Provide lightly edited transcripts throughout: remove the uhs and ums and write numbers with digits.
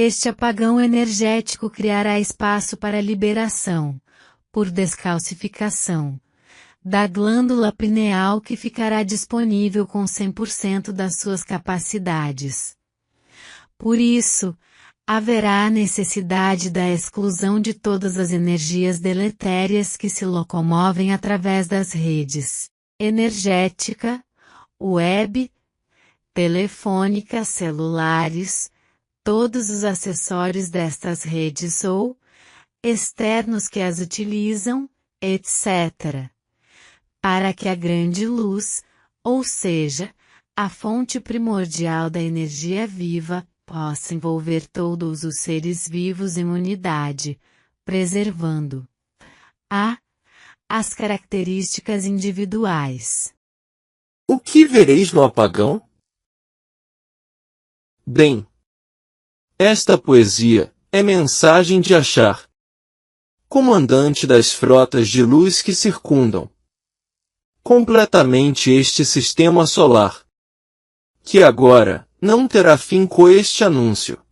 Este apagão energético criará espaço para a liberação, por descalcificação, da glândula pineal que ficará disponível com 100% das suas capacidades. Por isso, haverá a necessidade da exclusão de todas as energias deletérias que se locomovem através das redes energética, web, telefônica, celulares, todos os acessórios destas redes ou externos que as utilizam, etc. Para que a grande luz, ou seja, a fonte primordial da energia viva, possa envolver todos os seres vivos em unidade, preservando as características individuais. O que vereis no apagão? Bem, esta poesia é mensagem de Achar, comandante das frotas de luz que circundam completamente este sistema solar, que agora não terá fim com este anúncio.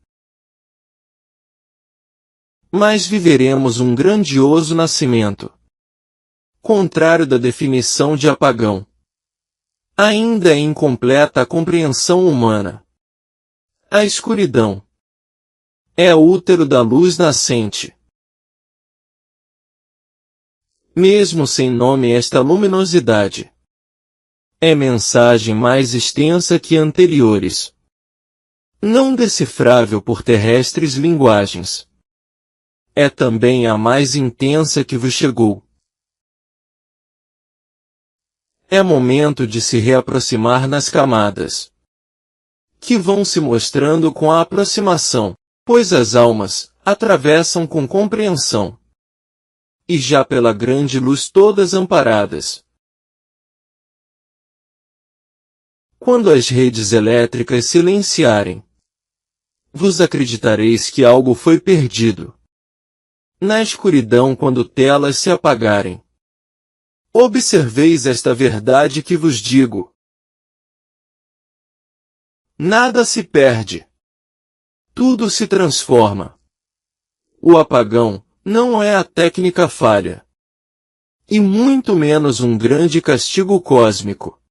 Mas viveremos um grandioso nascimento, contrário da definição de apagão. Ainda é incompleta a compreensão humana. A escuridão é o útero da luz nascente. Mesmo sem nome, esta luminosidade é mensagem mais extensa que anteriores, não decifrável por terrestres linguagens. É também a mais intensa que vos chegou. É momento de se reaproximar nas camadas, que vão se mostrando com a aproximação, pois as almas atravessam com compreensão, e já pela grande luz todas amparadas. Quando as redes elétricas silenciarem, vos acreditareis que algo foi perdido. Na escuridão, quando telas se apagarem, observeis esta verdade que vos digo. Nada se perde. Tudo se transforma. O apagão não é a técnica falha, e muito menos um grande castigo cósmico.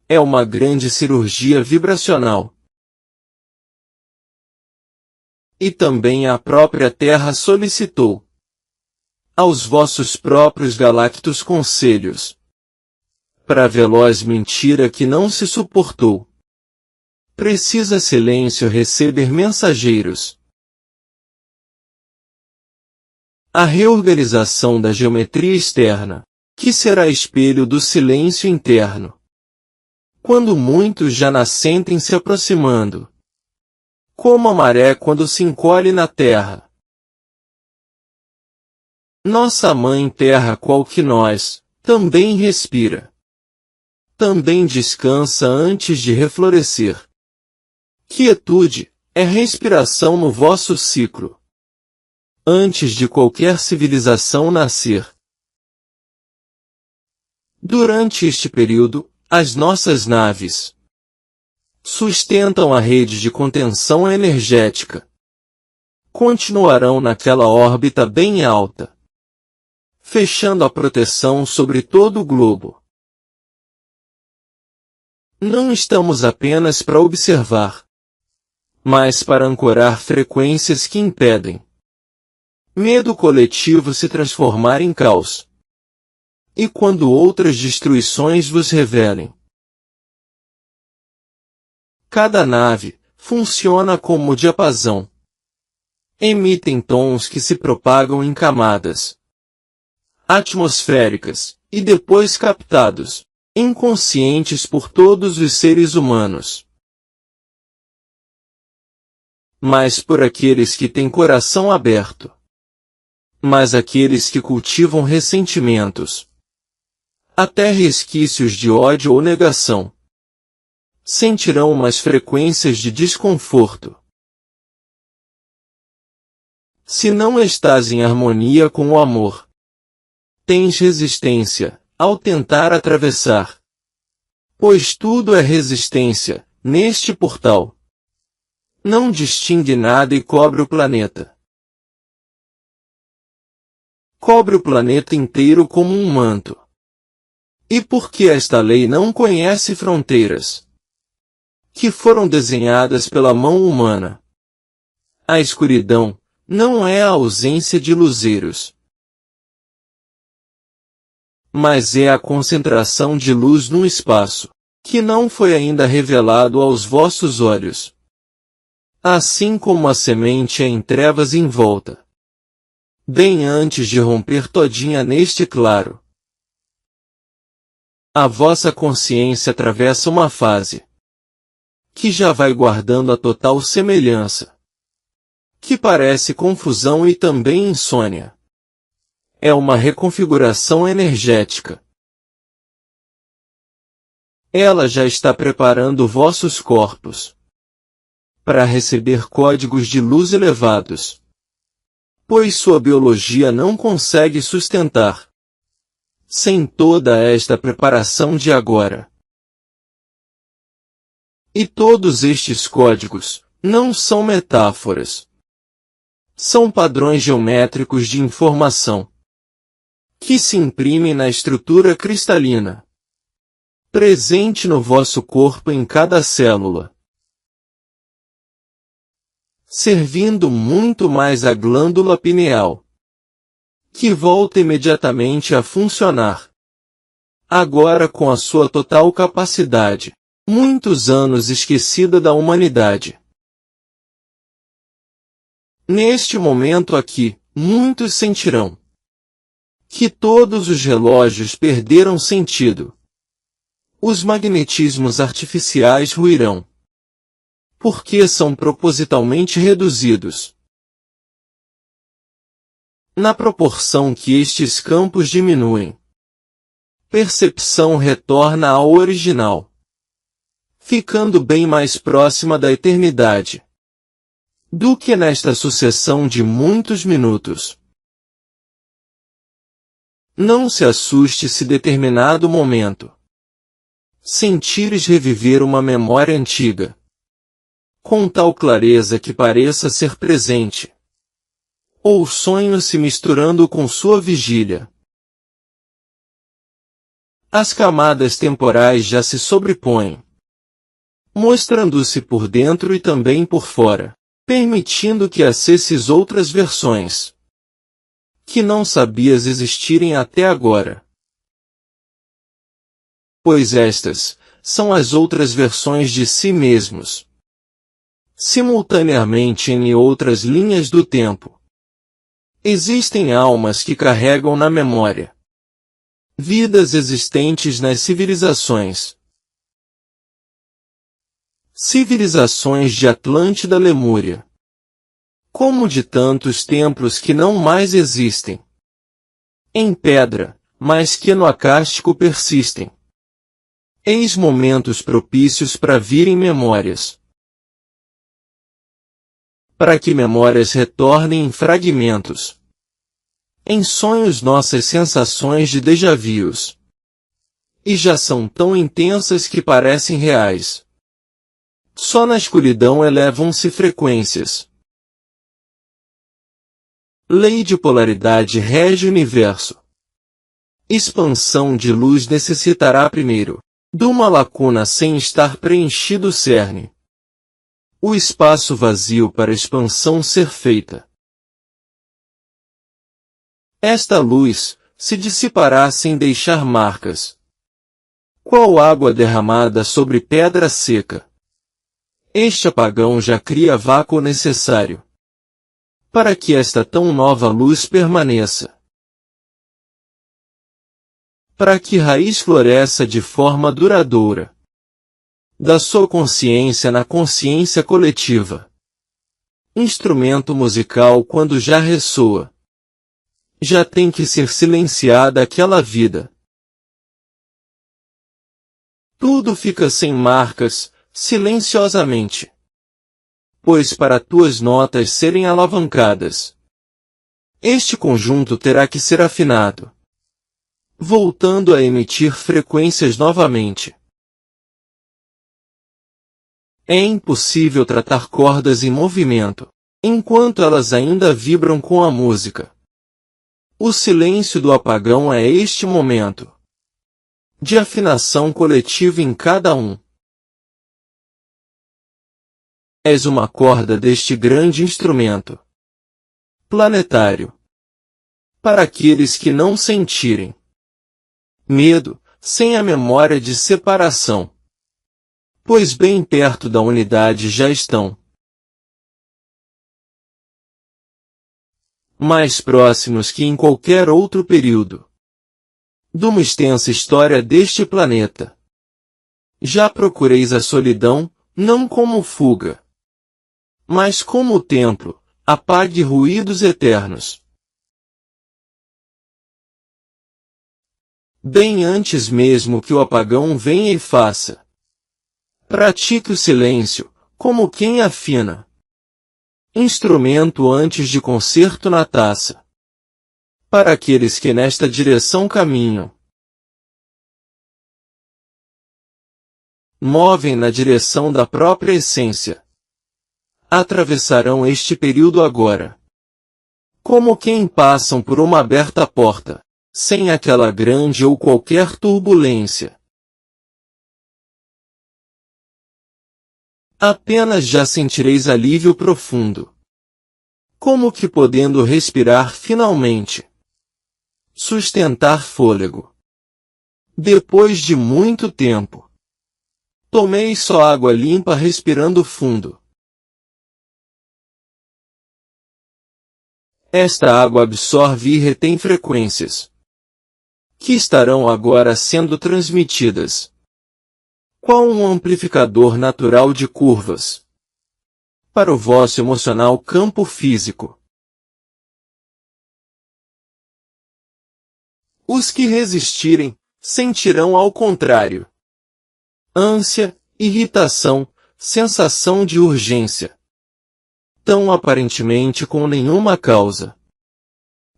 É uma grande cirurgia vibracional. E também a própria Terra solicitou aos vossos próprios galactos conselhos, para veloz mentira que não se suportou. Precisa silêncio receber mensageiros. A reorganização da geometria externa, que será espelho do silêncio interno. Quando muitos já nascentem se aproximando, como a maré quando se encolhe na terra. Nossa Mãe Terra, qual que nós, também respira. Também descansa antes de reflorescer. Quietude é respiração no vosso ciclo, antes de qualquer civilização nascer. Durante este período, as nossas naves sustentam a rede de contenção energética. Continuarão naquela órbita bem alta, fechando a proteção sobre todo o globo. Não estamos apenas para observar, mas para ancorar frequências que impedem medo coletivo se transformar em caos. E quando outras destruições vos revelem, cada nave funciona como diapasão. Emitem tons que se propagam em camadas atmosféricas, e depois captados, inconscientes por todos os seres humanos. Mas por aqueles que têm coração aberto. Mas aqueles que cultivam ressentimentos, até resquícios de ódio ou negação, sentirão umas frequências de desconforto. Se não estás em harmonia com o amor, tens resistência ao tentar atravessar. Pois tudo é resistência neste portal. Não distingue nada e cobre o planeta. Cobre o planeta inteiro como um manto. E porque esta lei não conhece fronteiras, que foram desenhadas pela mão humana. A escuridão não é a ausência de luzeiros, mas é a concentração de luz num espaço, que não foi ainda revelado aos vossos olhos. Assim como a semente é em trevas em volta, bem antes de romper todinha neste claro. A vossa consciência atravessa uma fase, que já vai guardando a total semelhança, que parece confusão e também insônia. É uma reconfiguração energética. Ela já está preparando vossos corpos para receber códigos de luz elevados, pois sua biologia não consegue sustentar sem toda esta preparação de agora. E todos estes códigos não são metáforas. São padrões geométricos de informação que se imprimem na estrutura cristalina, presente no vosso corpo em cada célula, servindo muito mais a glândula pineal, que volta imediatamente a funcionar, agora com a sua total capacidade, muitos anos esquecida da humanidade. Neste momento aqui, muitos sentirão que todos os relógios perderam sentido. Os magnetismos artificiais ruirão, porque são propositalmente reduzidos. Na proporção que estes campos diminuem, percepção retorna ao original, ficando bem mais próxima da eternidade do que nesta sucessão de muitos minutos. Não se assuste se determinado momento sentires reviver uma memória antiga, com tal clareza que pareça ser presente, ou sonho se misturando com sua vigília. As camadas temporais já se sobrepõem, mostrando-se por dentro e também por fora, permitindo que acesses outras versões que não sabias existirem até agora. Pois estas são as outras versões de si mesmos, simultaneamente em outras linhas do tempo. Existem almas que carregam na memória vidas existentes nas civilizações. Civilizações de Atlântida, Lemúria, como de tantos templos que não mais existem, em pedra, mas que no acástico persistem. Eis momentos propícios para virem memórias, para que memórias retornem em fragmentos, em sonhos nossas sensações de déjà-vus, e já são tão intensas que parecem reais. Só na escuridão elevam-se frequências. Lei de polaridade rege o universo. Expansão de luz necessitará primeiro de uma lacuna sem estar preenchido o cerne. O espaço vazio para a expansão ser feita. Esta luz se dissipará sem deixar marcas, qual água derramada sobre pedra seca. Este apagão já cria vácuo necessário para que esta tão nova luz permaneça, para que raiz floresça de forma duradoura, da sua consciência na consciência coletiva. Instrumento musical, quando já ressoa, já tem que ser silenciada aquela vida. Tudo fica sem marcas, silenciosamente, pois para tuas notas serem alavancadas, este conjunto terá que ser afinado, voltando a emitir frequências novamente. É impossível tratar cordas em movimento, enquanto elas ainda vibram com a música. O silêncio do apagão é este momento de afinação coletiva em cada um. És uma corda deste grande instrumento planetário. Para aqueles que não sentirem medo, sem a memória de separação, pois bem perto da unidade já estão. Mais próximos que em qualquer outro período de uma extensa história deste planeta. Já procureis a solidão, não como fuga, mas como o templo, apague ruídos eternos. Bem antes mesmo que o apagão venha e faça. Pratique o silêncio, como quem afina instrumento antes de concerto na taça. Para aqueles que nesta direção caminham, movem na direção da própria essência, atravessarão este período agora, como quem passam por uma aberta porta, sem aquela grande ou qualquer turbulência. Apenas já sentireis alívio profundo, como que podendo respirar finalmente. Sustentar fôlego. Depois de muito tempo, tomei só água limpa respirando fundo. Esta água absorve e retém frequências que estarão agora sendo transmitidas, qual um amplificador natural de curvas, para o vosso emocional campo físico. Os que resistirem, sentirão ao contrário ânsia, irritação, sensação de urgência. Tão aparentemente com nenhuma causa.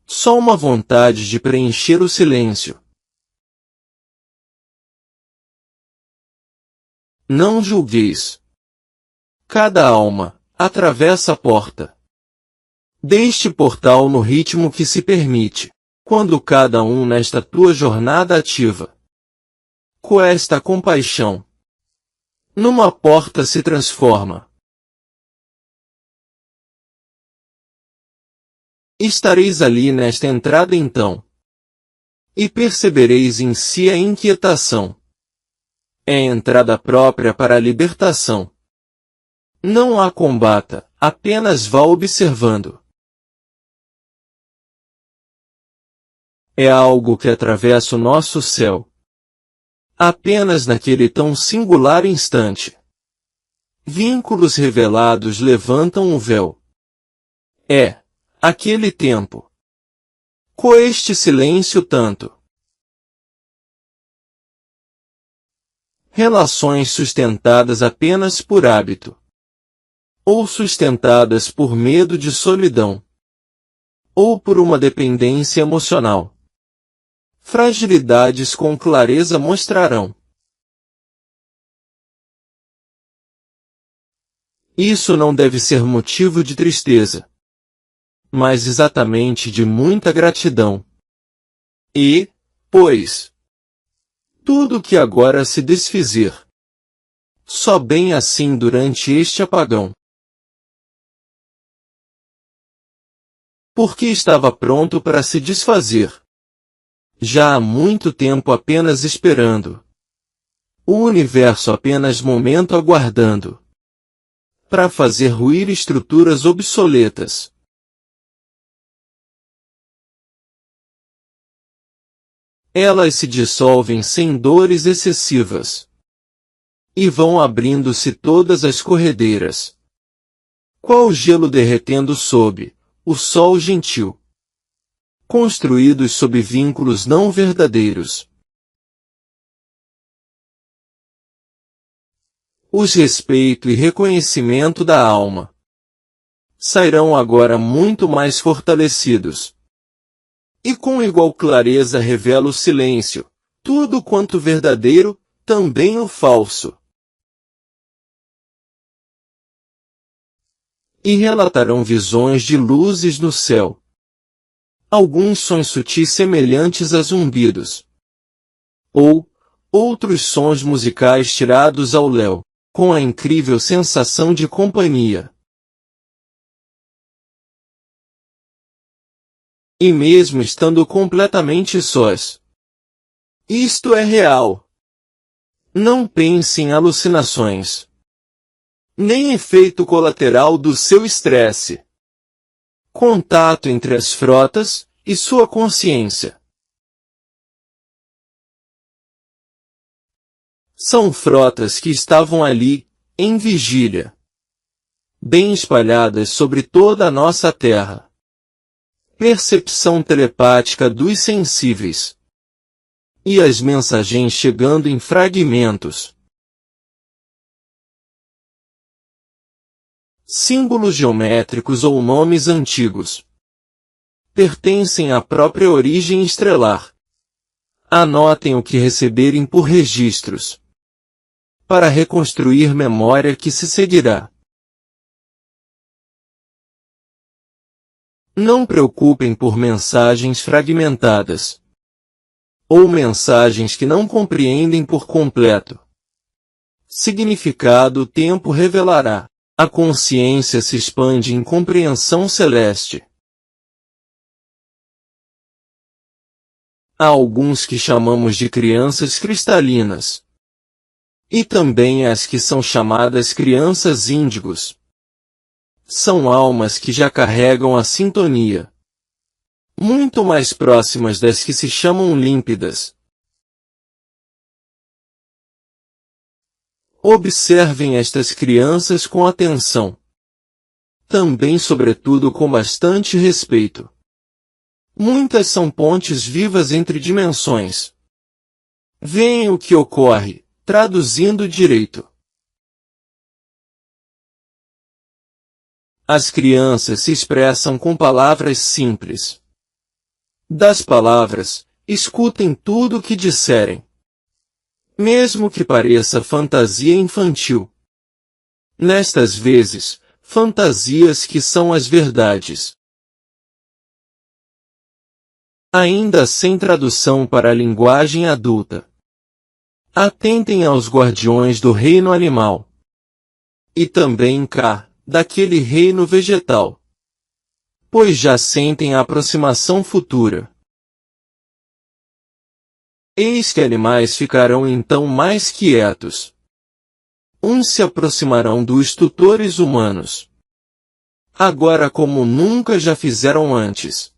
Só uma vontade de preencher o silêncio. Não julgueis. Cada alma atravessa a porta deste portal no ritmo que se permite. Quando cada um nesta tua jornada ativa, com esta compaixão, numa porta se transforma. Estareis ali nesta entrada então, e percebereis em si a inquietação. É a entrada própria para a libertação. Não a combata, apenas vá observando. É algo que atravessa o nosso céu. Apenas naquele tão singular instante. Vínculos revelados levantam o véu. É aquele tempo. Com este silêncio tanto. Relações sustentadas apenas por hábito. Ou sustentadas por medo de solidão. Ou por uma dependência emocional. Fragilidades com clareza mostrarão. Isso não deve ser motivo de tristeza, mas exatamente de muita gratidão. E, pois, tudo que agora se desfizer, só bem assim durante este apagão. Porque estava pronto para se desfazer. Já há muito tempo apenas esperando. O universo apenas momento aguardando. Para fazer ruir estruturas obsoletas. Elas se dissolvem sem dores excessivas. E vão abrindo-se todas as corredeiras. Qual gelo derretendo sob o sol gentil. Construídos sob vínculos não verdadeiros. Os respeito e reconhecimento da alma sairão agora muito mais fortalecidos. E com igual clareza revela o silêncio, tudo quanto verdadeiro, também o falso. e relatarão visões de luzes no céu. Alguns sons sutis semelhantes a zumbidos. Ou outros sons musicais tirados ao léu, com a incrível sensação de companhia. E mesmo estando completamente sós. Isto é real. Não pense em alucinações. Nem efeito colateral do seu estresse. Contato entre as frotas e sua consciência. São frotas que estavam ali, em vigília, bem espalhadas sobre toda a nossa Terra. Percepção telepática dos sensíveis. E as mensagens chegando em fragmentos. Símbolos geométricos ou nomes antigos. Pertencem à própria origem estrelar. Anotem o que receberem por registros, para reconstruir memória que se seguirá. Não preocupem por mensagens fragmentadas, ou mensagens que não compreendem por completo. Significado o tempo revelará. A consciência se expande em compreensão celeste. Há alguns que chamamos de crianças cristalinas. E também as que são chamadas crianças índigos. São almas que já carregam a sintonia. Muito mais próximas das que se chamam límpidas. Observem estas crianças com atenção. Também, sobretudo, com bastante respeito. Muitas são pontes vivas entre dimensões. Veem o que ocorre, traduzindo direito. As crianças se expressam com palavras simples. Das palavras, escutem tudo o que disserem. Mesmo que pareça fantasia infantil. Nestas vezes, fantasias que são as verdades. Ainda sem tradução para a linguagem adulta. Atentem aos guardiões do reino animal. E também cá, daquele reino vegetal. Pois já sentem a aproximação futura. Eis que animais ficarão então mais quietos. Uns se aproximarão dos tutores humanos. Agora como nunca já fizeram antes.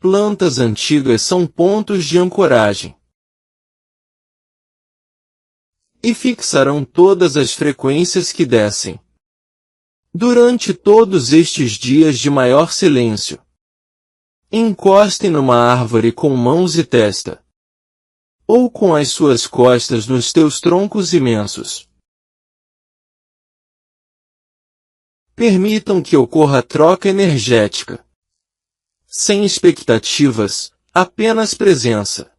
Plantas antigas são pontos de ancoragem. E fixarão todas as frequências que descem. Durante todos estes dias de maior silêncio. Encostem numa árvore com mãos e testa. Ou com as suas costas nos teus troncos imensos. Permitam que ocorra troca energética. Sem expectativas, apenas presença.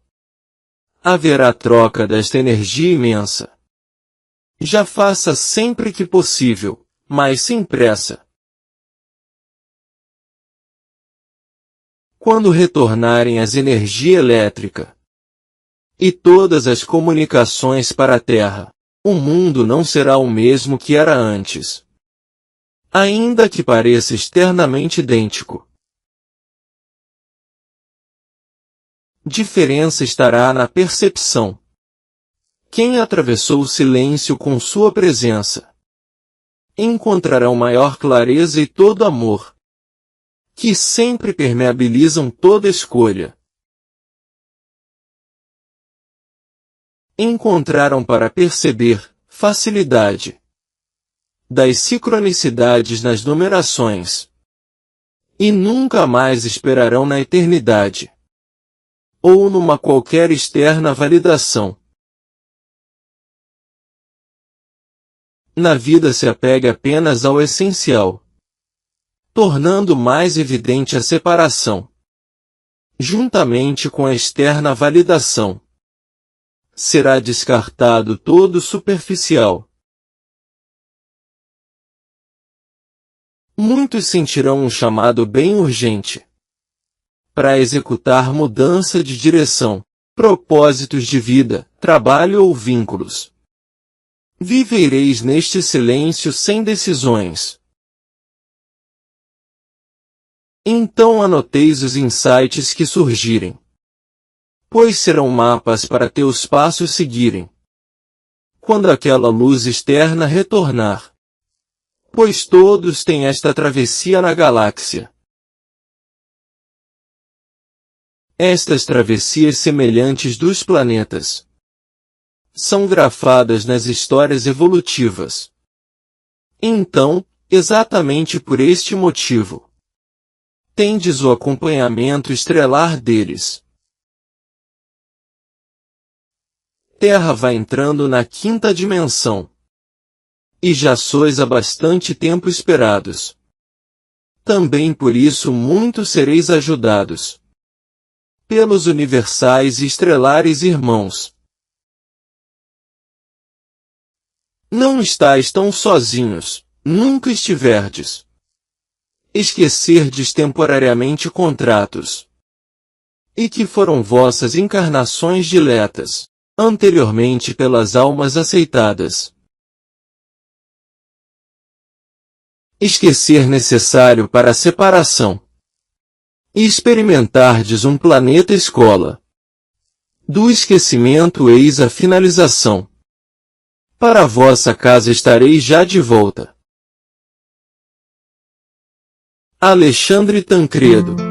Haverá troca desta energia imensa. Já faça sempre que possível, mas sem pressa. Quando retornarem as energia elétrica e todas as comunicações para a Terra, o mundo não será o mesmo que era antes. Ainda que pareça externamente idêntico. Diferença estará na percepção. Quem atravessou o silêncio com sua presença, encontrará maior clareza e todo amor, que sempre permeabilizam toda escolha. Encontraram para perceber facilidade das sincronicidades nas numerações. E nunca mais esperarão na eternidade. Ou numa qualquer externa validação. Na vida se apega apenas ao essencial, tornando mais evidente a separação. Juntamente com a externa validação, será descartado todo superficial. muitos sentirão um chamado bem urgente para executar mudança de direção, propósitos de vida, trabalho ou vínculos. Vivereis neste silêncio sem decisões. Então anoteis os insights que surgirem, pois serão mapas para teus passos seguirem, quando aquela luz externa retornar, pois todos têm esta travessia na galáxia. Estas travessias semelhantes dos planetas são grafadas nas histórias evolutivas. Então, exatamente por este motivo, tendes o acompanhamento estelar deles. Terra vai entrando na quinta dimensão. E já sois há bastante tempo esperados. Também por isso muito sereis ajudados pelos universais e estrelares irmãos. Não estáis tão sozinhos, nunca estiverdes. Esquecerdes temporariamente contratos, e que foram vossas encarnações diletas, anteriormente pelas almas aceitadas. Esquecer necessário para a separação, e experimentardes um planeta escola. Do esquecimento eis a finalização. Para a vossa casa estareis já de volta. Alexandre Tancredo.